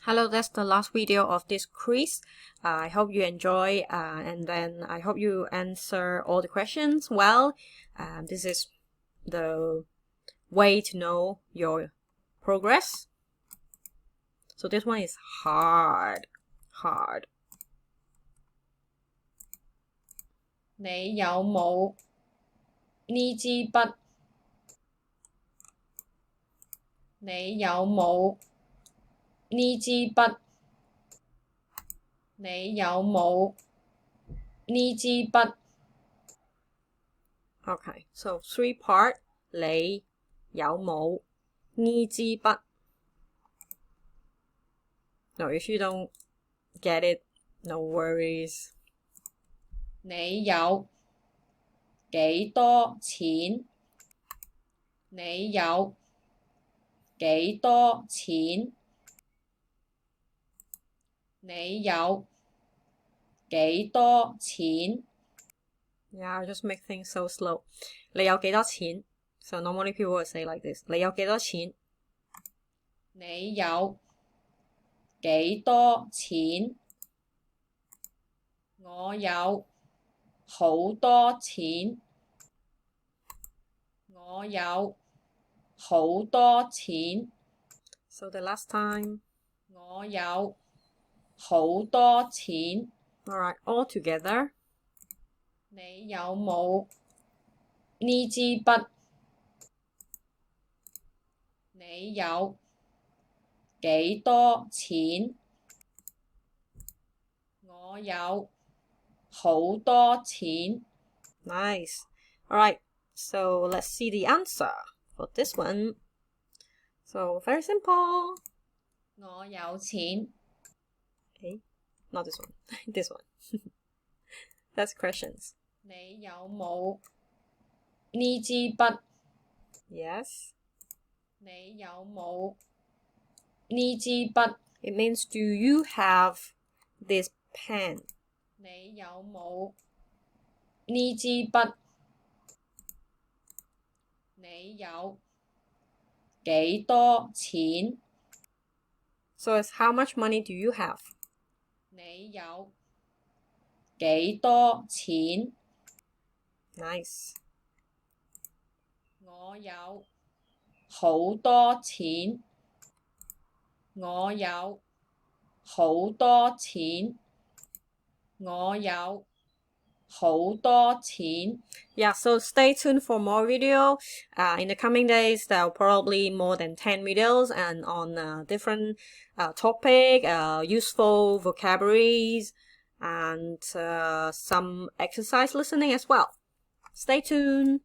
Hello, that's the last video of this quiz. I hope you enjoy and then I hope you answer all the questions well. This is the way to know your progress. So this one is hard. 你有冇呢支筆？你有冇呢支筆？你有冇呢支筆？ Okay, so 3 part. 你有冇呢支筆? No, if you don't get it, no worries. 你有幾多錢？你有幾多錢？你有幾多錢？ Yeah, just make things so slow. 你有幾多錢? So normally people would say like this. 你有幾多錢? 你有幾多錢？我有好多錢。我有好多錢。 So the last time. 我有好多錢。 Alright, all together. 你有冇呢支筆？你有幾多錢？我有好多錢。 Nice. Alright, so let's see the answer for this one. So very simple. 我有錢。 Okay, not this one. This one. That's questions. 你有冇呢支筆？ Yes. 你有冇呢支筆？ It means do you have this pen? 你有冇呢支筆？你有幾多錢？ So it's how much money do you have? 你有幾多錢？ Nice. 我有好多錢。我有好多錢。我有好多錢。 Yeah, so stay tuned for more video. In the coming days, there will probably more than 10 videos and on different topic, useful vocabularies, and some exercise listening as well. Stay tuned.